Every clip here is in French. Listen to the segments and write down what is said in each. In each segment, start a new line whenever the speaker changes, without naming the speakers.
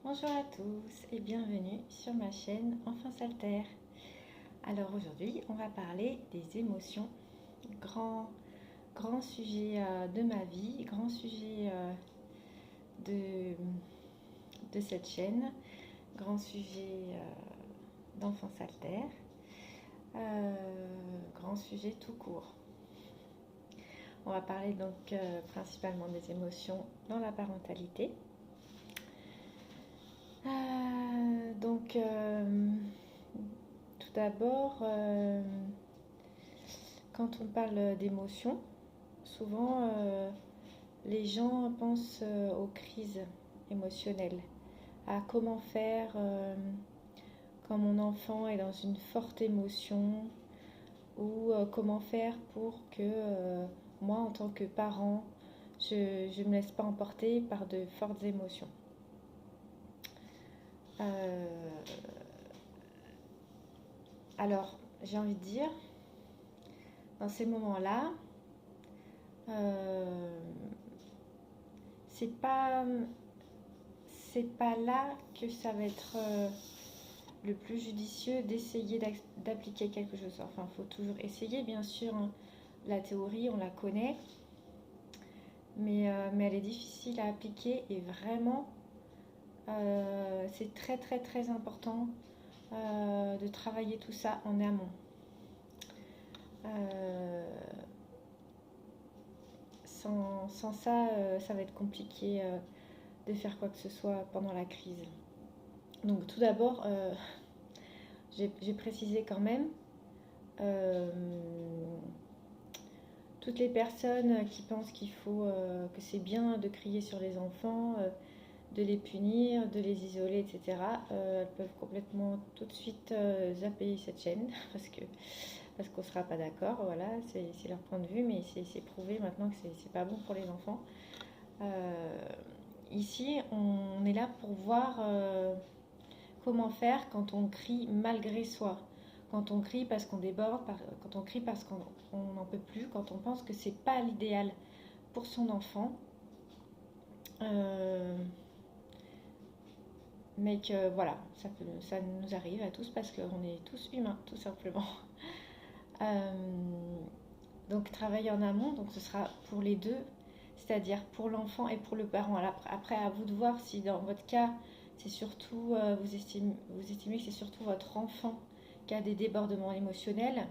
Bonjour à tous et bienvenue sur ma chaîne Enfants S'Altère. Alors aujourd'hui, on va parler des émotions, grand, grand sujet de ma vie, grand sujet de cette chaîne, grand sujet d'Enfants S'Altère, grand sujet tout court. On va parler donc principalement des émotions dans la parentalité. Tout d'abord, quand on parle d'émotions, souvent les gens pensent aux crises émotionnelles, à comment faire quand mon enfant est dans une forte émotion ou comment faire pour que moi, en tant que parent, je ne me laisse pas emporter par de fortes émotions. Alors, j'ai envie de dire, dans ces moments-là, c'est pas là que ça va être le plus judicieux d'essayer d'appliquer quelque chose. Enfin, il faut toujours essayer, bien sûr, hein. La théorie, on la connaît, mais elle est difficile à appliquer et vraiment, c'est très très très important de travailler tout ça en amont. Sans ça, ça va être compliqué de faire quoi que ce soit pendant la crise. Donc tout d'abord, j'ai précisé quand même, toutes les personnes qui pensent que c'est bien de crier sur les enfants, de les punir, de les isoler, etc., elles peuvent complètement tout de suite zapper cette chaîne parce qu'on ne sera pas d'accord. Voilà, c'est leur point de vue, mais c'est prouvé maintenant que c'est pas bon pour les enfants. Ici, on est là pour voir comment faire quand on crie malgré soi, quand on crie parce qu'on déborde, quand on crie parce qu'on n'en peut plus, quand on pense que c'est pas l'idéal pour son enfant. Mais que voilà, ça nous arrive à tous parce qu'on est tous humains, tout simplement. Donc travailler en amont, donc ce sera pour les deux, c'est-à-dire pour l'enfant et pour le parent. Alors après, à vous de voir si dans votre cas, c'est surtout vous estimez que c'est surtout votre enfant qui a des débordements émotionnels,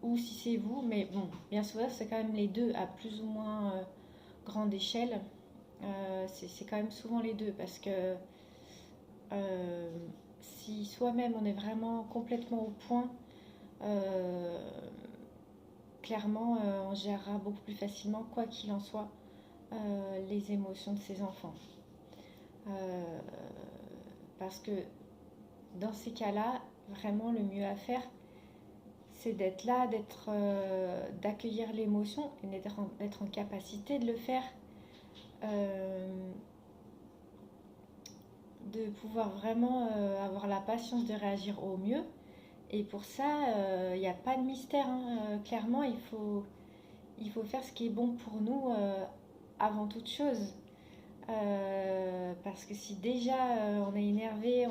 ou si c'est vous, mais bon, bien souvent c'est quand même les deux à plus ou moins grande échelle. C'est quand même souvent les deux parce que si soi-même on est vraiment complètement au point, clairement on gérera beaucoup plus facilement, quoi qu'il en soit, les émotions de ses enfants. Parce que dans ces cas-là, vraiment le mieux à faire, c'est d'être là, d'accueillir l'émotion et d'être en capacité de le faire. De pouvoir vraiment avoir la patience de réagir au mieux. Et pour ça, il n'y a pas de mystère, hein. Clairement, il faut faire ce qui est bon pour nous avant toute chose. Parce que si déjà on est énervé,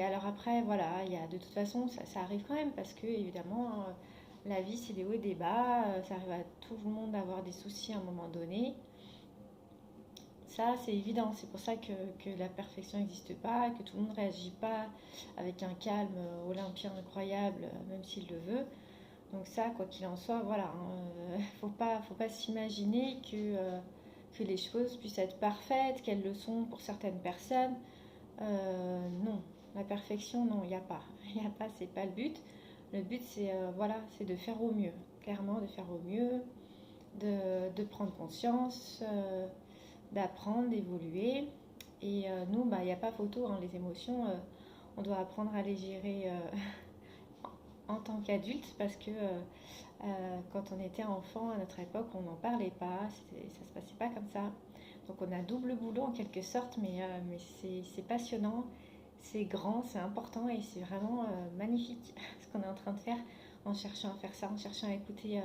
Alors après, voilà, de toute façon, ça arrive quand même parce que évidemment, la vie c'est des hauts et des bas. Ça arrive à tout le monde d'avoir des soucis à un moment donné. Ça, c'est évident. C'est pour ça que la perfection n'existe pas, que tout le monde ne réagit pas avec un calme olympien incroyable, même s'il le veut. Donc ça, quoi qu'il en soit, voilà. Faut pas s'imaginer que les choses puissent être parfaites, qu'elles le sont pour certaines personnes. Non, la perfection, non, il n'y a pas. Il n'y a pas, c'est pas le but. Le but, c'est de faire au mieux. Clairement, de faire au mieux, de prendre conscience. D'apprendre, d'évoluer. Et nous, il n'y a pas photo, hein, les émotions, on doit apprendre à les gérer en tant qu'adulte parce que quand on était enfant à notre époque, on n'en parlait pas, ça se passait pas comme ça. Donc on a double boulot en quelque sorte, mais c'est passionnant, c'est grand, c'est important et c'est vraiment magnifique ce qu'on est en train de faire en cherchant à faire ça, en cherchant à écouter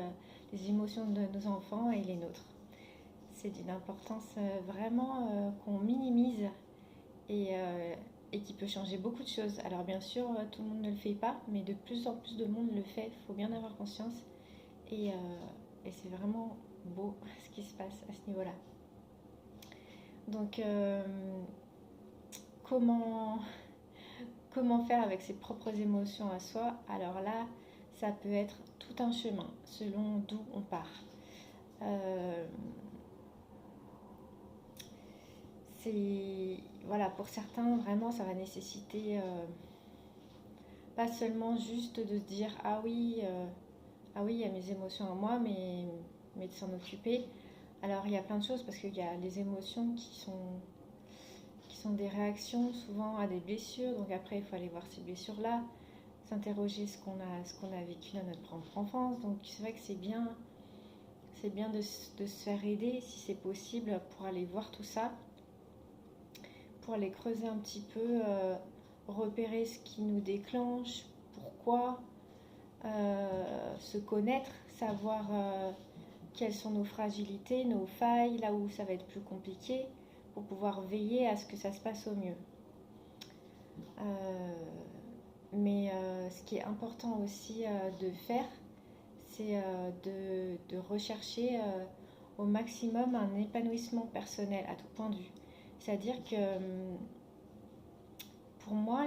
les émotions de nos enfants et les nôtres. c'est d'une importance vraiment qu'on minimise et, euh, et qui peut changer beaucoup de choses. Alors bien sûr, tout le monde ne le fait pas, mais de plus en plus de monde le fait, il faut bien avoir conscience. Et, c'est vraiment beau ce qui se passe à ce niveau-là. Donc, comment, comment faire avec ses propres émotions à soi? Alors là, ça peut être tout un chemin selon d'où on part. Euh, voilà, pour certains, vraiment, ça va nécessiter pas seulement juste de se dire ah oui, il y a mes émotions en moi, mais de s'en occuper. Alors, il y a plein de choses parce qu'il y a les émotions qui sont des réactions souvent à des blessures. Donc après, il faut aller voir ces blessures-là, s'interroger ce qu'on a vécu dans notre propre enfance. Donc c'est vrai que c'est bien de se faire aider si c'est possible pour aller voir tout ça, pour aller creuser un petit peu, repérer ce qui nous déclenche, pourquoi, se connaître, savoir quelles sont nos fragilités, nos failles, là où ça va être plus compliqué, pour pouvoir veiller à ce que ça se passe au mieux. Mais ce qui est important aussi de faire, c'est de rechercher au maximum un épanouissement personnel à tout point de vue. C'est-à-dire que pour moi,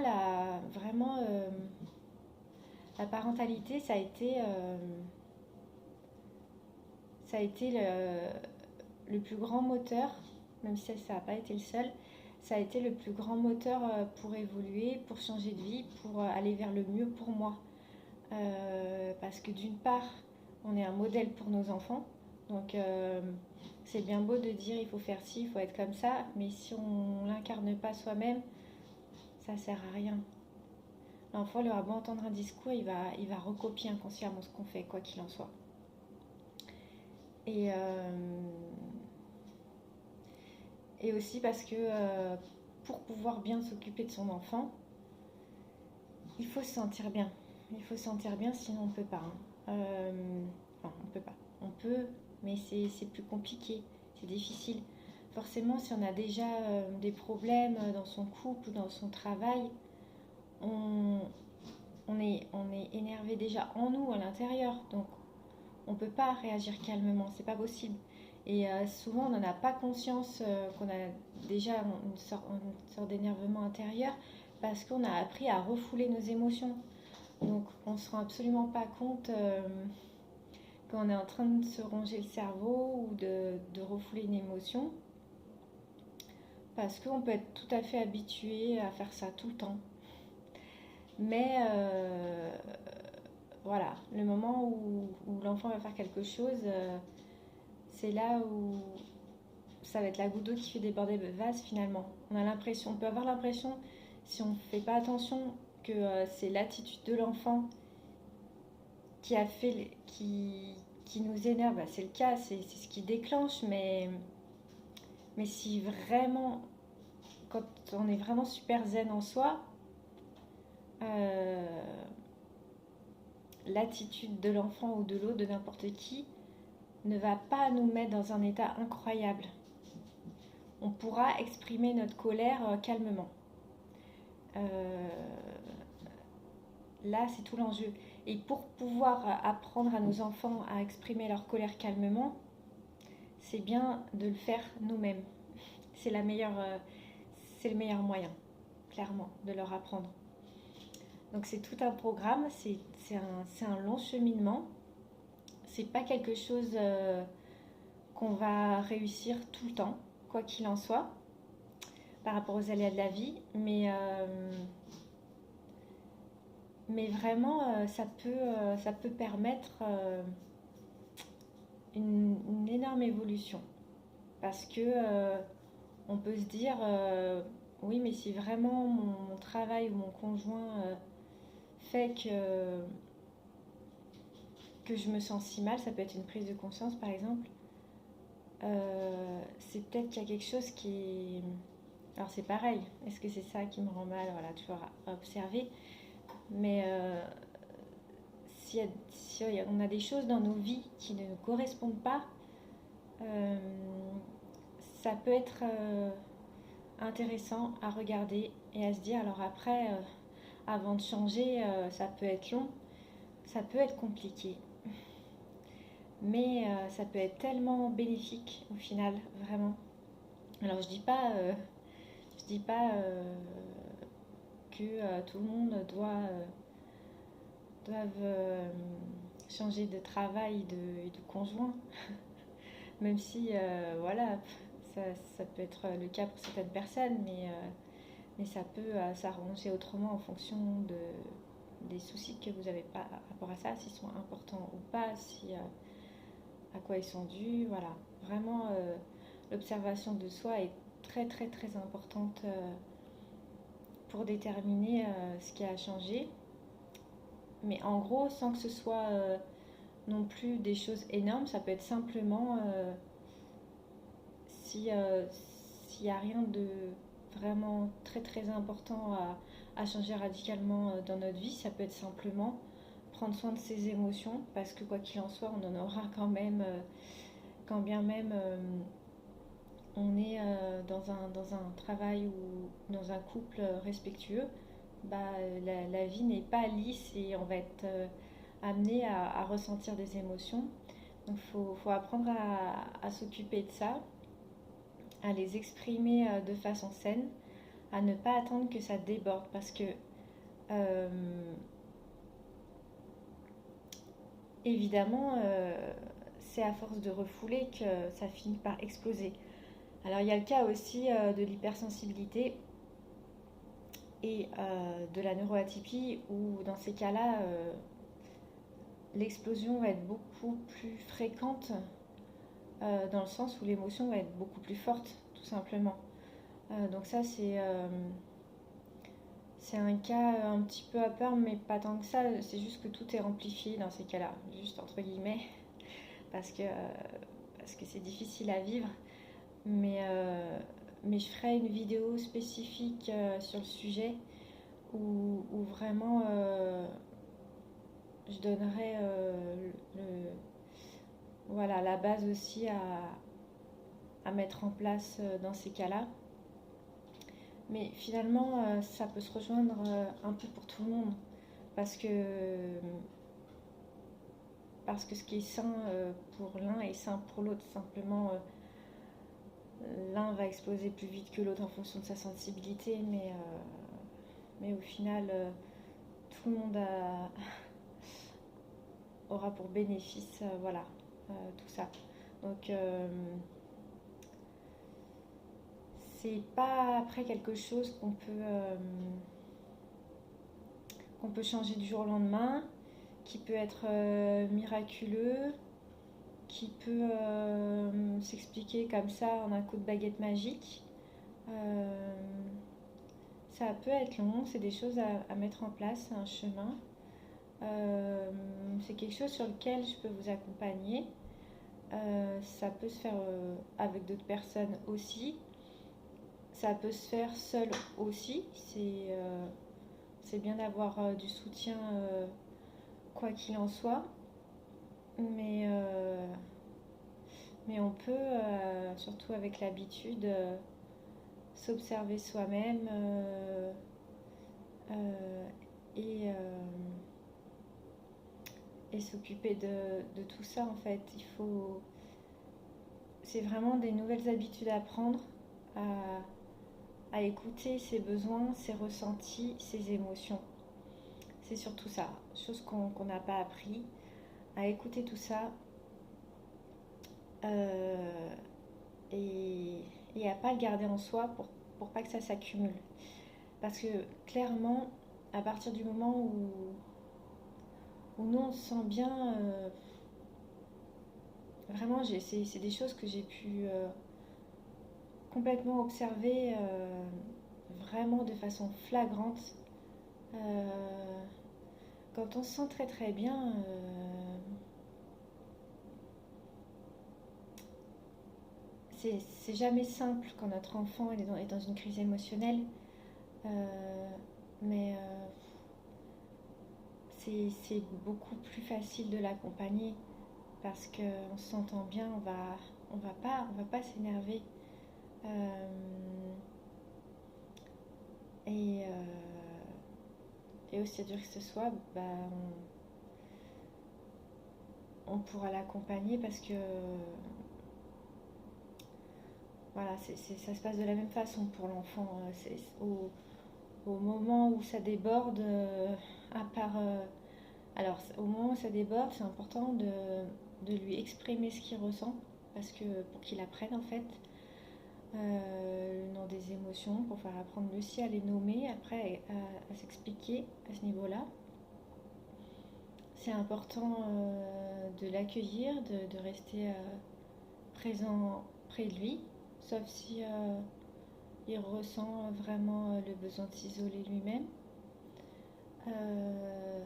vraiment, la parentalité, ça a été le plus grand moteur, même si ça n'a pas été le seul, ça a été le plus grand moteur pour évoluer, pour changer de vie, pour aller vers le mieux pour moi. Parce que d'une part, on est un modèle pour nos enfants. Donc c'est bien beau de dire il faut faire ci, il faut être comme ça, mais si on ne l'incarne pas soi-même, ça ne sert à rien. L'enfant, il aura beau entendre un discours, il va recopier inconsciemment ce qu'on fait, quoi qu'il en soit. Et, et aussi parce que pour pouvoir bien s'occuper de son enfant, il faut se sentir bien. Il faut se sentir bien, sinon on ne peut pas. Enfin, on peut pas. On peut, mais c'est plus compliqué, c'est difficile. Forcément, si on a déjà des problèmes dans son couple ou dans son travail, on est énervé déjà en nous, à l'intérieur. Donc, on ne peut pas réagir calmement, c'est pas possible. Et souvent, on n'en a pas conscience qu'on a déjà une sorte d'énervement intérieur parce qu'on a appris à refouler nos émotions. Donc, on ne se rend absolument pas compte qu'on est en train de se ronger le cerveau ou de refouler une émotion parce qu'on peut être tout à fait habitué à faire ça tout le temps. Mais voilà, le moment où l'enfant va faire quelque chose, c'est là où ça va être la goutte d'eau qui fait déborder le vase finalement. On peut avoir l'impression, si on ne fait pas attention, que c'est l'attitude de l'enfant qui nous énerve. Bah, c'est le cas, c'est ce qui déclenche, mais si vraiment, quand on est vraiment super zen en soi, l'attitude de l'enfant ou de l'autre, de n'importe qui, ne va pas nous mettre dans un état incroyable. On pourra exprimer notre colère calmement. Là, c'est tout l'enjeu. Et pour pouvoir apprendre à nos enfants à exprimer leur colère calmement, c'est bien de le faire nous-mêmes. C'est le meilleur moyen, clairement, de leur apprendre. Donc c'est tout un programme, c'est un long cheminement. C'est pas quelque chose qu'on va réussir tout le temps, quoi qu'il en soit, par rapport aux aléas de la vie, mais vraiment ça peut permettre une énorme évolution, parce que on peut se dire oui, mais si vraiment mon travail ou mon conjoint fait que je me sens si mal, ça peut être une prise de conscience par exemple, c'est peut-être qu'il y a quelque chose qui... Alors c'est pareil, est-ce que c'est ça qui me rend mal? Voilà, toujours à observer. Mais si on a des choses dans nos vies qui ne nous correspondent pas, Euh, Ça peut être intéressant à regarder et à se dire, alors après, avant de changer, ça peut être long, ça peut être compliqué, mais ça peut être tellement bénéfique au final, vraiment. Alors je dis pas que tout le monde doive changer de travail et de conjoint, même si voilà, ça, ça peut être le cas pour certaines personnes, mais ça peut s'arranger autrement en fonction des soucis que vous avez pas par rapport à ça, s'ils sont importants ou pas, si, à quoi ils sont dus. Voilà, vraiment, l'observation de soi est très très très importante pour déterminer ce qui a changé. Mais en gros, sans que ce soit non plus des choses énormes, ça peut être simplement si s'il n'y a rien de vraiment très très important à changer radicalement dans notre vie, ça peut être simplement prendre soin de ses émotions, parce que quoi qu'il en soit, on en aura quand même, quand bien même on est dans un travail ou dans un couple respectueux, bah, la vie n'est pas lisse et on va être amené à ressentir des émotions. Donc faut apprendre à s'occuper de ça, à les exprimer de façon saine, à ne pas attendre que ça déborde parce que euh, évidemment c'est à force de refouler que ça finit par exploser. Alors il y a le cas aussi de l'hypersensibilité et de la neuroatypie où dans ces cas-là l'explosion va être beaucoup plus fréquente dans le sens où l'émotion va être beaucoup plus forte tout simplement. Donc ça c'est un cas un petit peu à part, mais pas tant que ça. C'est juste que tout est amplifié dans ces cas-là, juste entre guillemets, parce que, euh, parce que c'est difficile à vivre. Mais je ferai une vidéo spécifique sur le sujet où vraiment je donnerai voilà, la base aussi à mettre en place dans ces cas-là. Mais finalement, ça peut se rejoindre un peu pour tout le monde parce que, parce que ce qui est sain pour l'un est sain pour l'autre. Simplement, l'un va exploser plus vite que l'autre en fonction de sa sensibilité, mais au final, tout le monde aura pour bénéfice voilà, tout ça. Donc, c'est pas après quelque chose qu'on peut changer du jour au lendemain, qui peut être miraculeux, qui peut s'expliquer comme ça en un coup de baguette magique. Euh, Ça peut être long, c'est des choses à mettre en place, c'est un chemin. C'est quelque chose sur lequel je peux vous accompagner. Ça peut se faire avec d'autres personnes aussi. Ça peut se faire seul aussi. C'est bien d'avoir du soutien quoi qu'il en soit. Mais, euh, mais on peut, surtout avec l'habitude, s'observer soi-même euh, et, euh, et s'occuper de tout ça en fait. C'est vraiment des nouvelles habitudes à prendre, à, à écouter ses besoins, ses ressentis, ses émotions. C'est surtout ça, chose qu'on n'a pas appris, à écouter tout ça euh, et, et à pas le garder en soi pour pas que ça s'accumule. Parce que clairement, à partir du moment où nous on se sent bien, vraiment c'est des choses que j'ai pu complètement observer vraiment de façon flagrante. Euh, Quand on se sent très très bien, c'est jamais simple quand notre enfant est dans une crise émotionnelle, euh, mais c'est beaucoup plus facile de l'accompagner parce qu'on s'entend bien, on va pas s'énerver. Euh, et, et aussi dur que ce soit, bah, on pourra l'accompagner parce que voilà, ça se passe de la même façon pour l'enfant. Au moment où ça déborde, à part. Alors, au moment où ça déborde, c'est important de lui exprimer ce qu'il ressent, parce que pour qu'il apprenne en fait le nom des émotions, pour faire apprendre lui aussi à les nommer, après à s'expliquer à ce niveau-là. C'est important de l'accueillir, de rester présent près de lui, sauf si il ressent vraiment le besoin de s'isoler lui-même. Euh,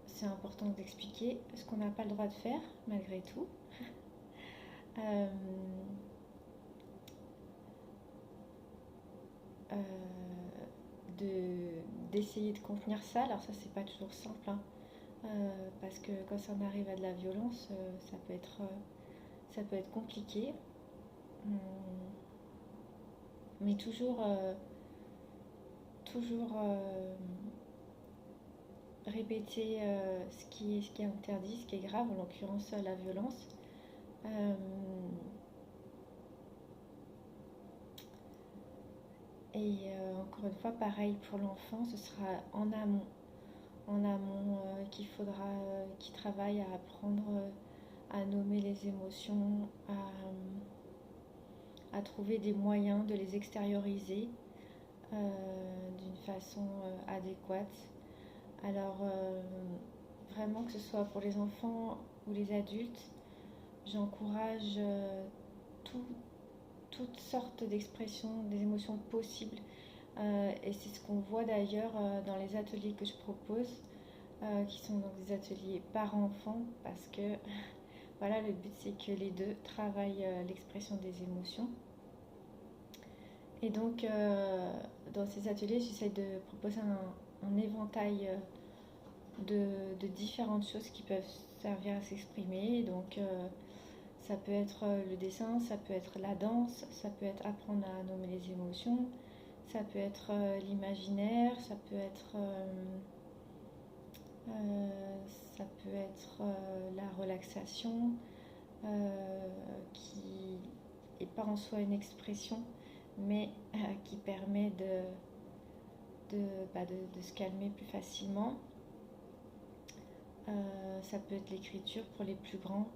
c'est important d'expliquer ce qu'on n'a pas le droit de faire malgré tout. Euh, euh, d'essayer de contenir ça. Alors ça c'est pas toujours simple, hein, parce que quand ça en arrive à de la violence, ça peut être compliqué. Hum, mais toujours répéter ce qui est interdit, ce qui est grave, en l'occurrence la violence. Euh, Encore une fois, pareil pour l'enfant, ce sera en amont qu'il travaille à apprendre à nommer les émotions, à trouver des moyens de les extérioriser d'une façon adéquate. Alors, vraiment, que ce soit pour les enfants ou les adultes, j'encourage tout, toutes sortes d'expressions, des émotions possibles. Et c'est ce qu'on voit d'ailleurs dans les ateliers que je propose, qui sont donc des ateliers parents-enfants, parce que voilà, le but c'est que les deux travaillent l'expression des émotions. Et donc, dans ces ateliers, j'essaie de proposer un éventail de différentes choses qui peuvent servir à s'exprimer. Donc, ça peut être le dessin, ça peut être la danse, ça peut être apprendre à nommer les émotions, ça peut être l'imaginaire, ça peut être la relaxation, qui n'est pas en soi une expression, mais qui permet de se calmer plus facilement. Ça peut être l'écriture pour les plus grands,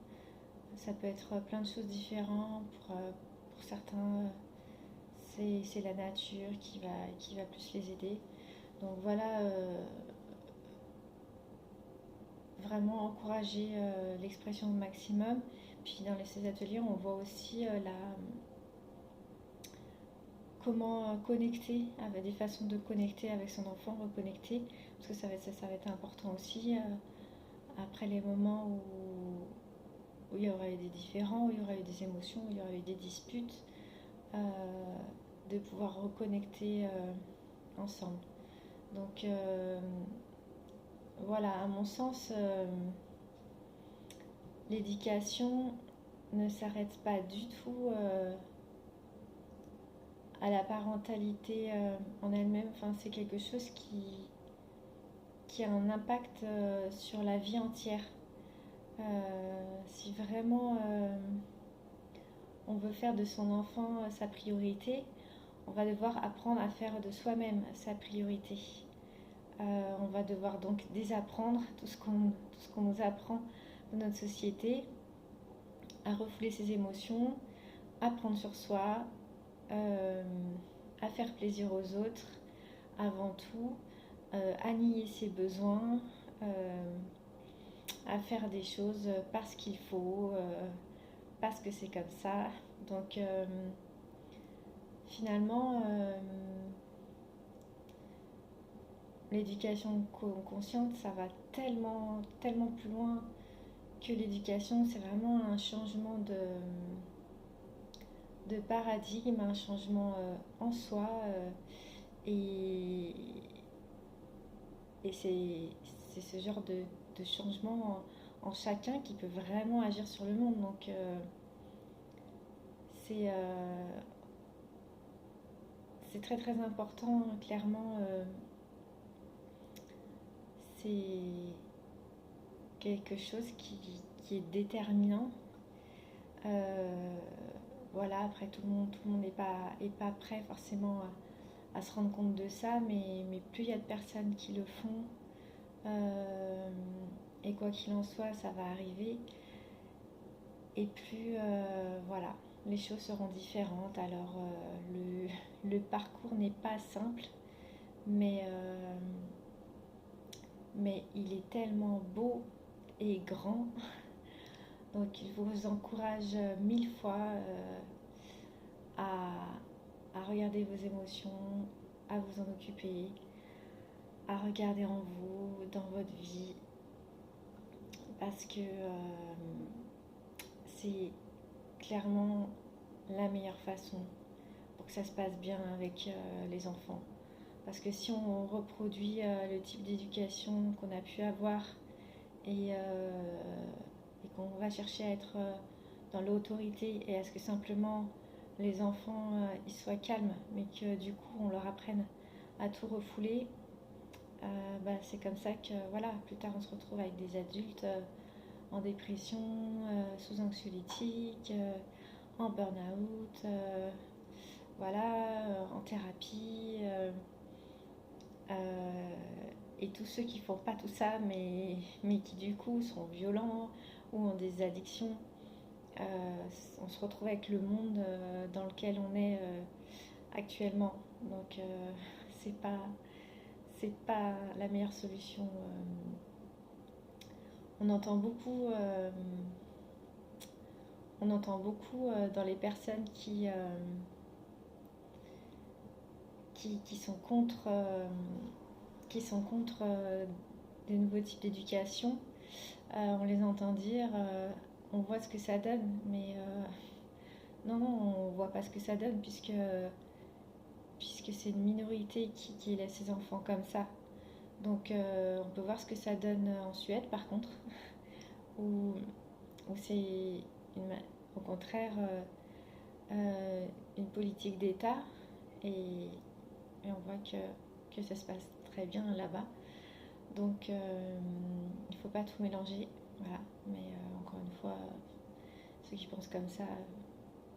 ça peut être plein de choses différentes. Pour certains, c'est la nature qui va plus les aider. Donc voilà, vraiment encourager l'expression au maximum. Puis dans ces ateliers, on voit aussi comment connecter, avec des façons de connecter avec son enfant, reconnecter, parce que ça va être important aussi après les moments où il y aura eu des différends, où il y aura eu des émotions, où il y aura eu des disputes, euh, de pouvoir reconnecter ensemble. Donc voilà, à mon sens, l'éducation ne s'arrête pas du tout à la parentalité en elle-même. Enfin, c'est quelque chose qui a un impact sur la vie entière. Si vraiment on veut faire de son enfant sa priorité, on va devoir apprendre à faire de soi-même sa priorité. On va devoir donc désapprendre tout ce qu'on nous apprend dans notre société, à refouler ses émotions, à prendre sur soi, euh, à faire plaisir aux autres avant tout, à nier ses besoins, à faire des choses parce qu'il faut, parce que c'est comme ça. Donc finalement, l'éducation consciente, ça va tellement, tellement plus loin que l'éducation. C'est vraiment un changement de paradigme, un changement en soi. Et, et c'est ce genre de changement en chacun qui peut vraiment agir sur le monde. Donc c'est très très important, clairement. C'est quelque chose qui est déterminant. Euh, voilà, après tout le monde est pas prêt forcément à se rendre compte de ça, mais plus il y a de personnes qui le font, euh, et quoi qu'il en soit, ça va arriver, et plus voilà, les choses seront différentes. Alors le parcours n'est pas simple, mais, mais il est tellement beau et grand. Donc je vous encourage mille fois à, à regarder vos émotions, à vous en occuper, à regarder en vous, dans votre vie, parce que c'est clairement la meilleure façon pour que ça se passe bien avec les enfants. Parce que si on reproduit le type d'éducation qu'on a pu avoir, et qu'on va chercher à être dans l'autorité et à ce que simplement les enfants ils soient calmes, mais que du coup on leur apprenne à tout refouler, c'est comme ça que voilà, plus tard on se retrouve avec des adultes en dépression, sous anxiolytiques, en burn-out, voilà, en thérapie. Euh, et tous ceux qui font pas tout ça, mais qui du coup sont violents ou ont des addictions, on se retrouve avec le monde dans lequel on est actuellement. Donc c'est pas c'est pas la meilleure solution. On entend beaucoup, dans les personnes qui sont contre, des nouveaux types d'éducation. On les entend dire, on voit ce que ça donne, mais non, non, on voit pas ce que ça donne, puisque c'est une minorité qui laisse ses enfants comme ça. Donc on peut voir ce que ça donne en Suède, par contre, où, où c'est au contraire une politique d'État, et on voit que ça se passe très bien là-bas. Donc il ne faut pas tout mélanger, voilà. Mais encore une fois, ceux qui pensent comme ça,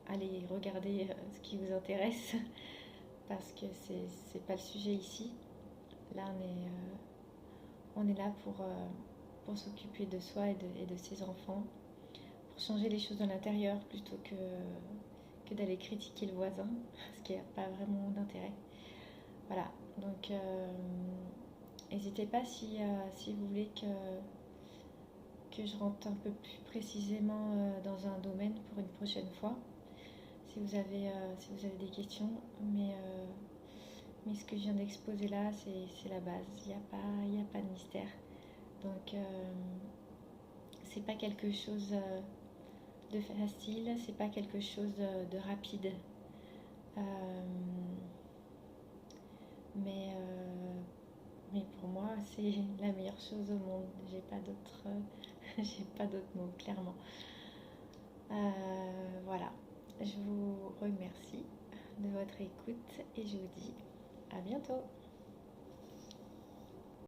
allez regarder ce qui vous intéresse, parce que c'est pas le sujet ici. Là, on est là pour s'occuper de soi et de ses enfants, pour changer les choses de l'intérieur plutôt que d'aller critiquer le voisin, ce qui n'a pas vraiment d'intérêt. Voilà, donc n'hésitez pas si vous voulez que je rentre un peu plus précisément dans un domaine pour une prochaine fois, si vous avez des questions. Mais ce que je viens d'exposer là, c'est la base. Il y a pas de mystère. Donc, c'est pas quelque chose de facile, c'est pas quelque chose de rapide. Euh, mais, euh, mais pour moi, c'est la meilleure chose au monde. J'ai pas d'autres mots, clairement. Voilà. Je vous remercie de votre écoute et je vous dis à bientôt.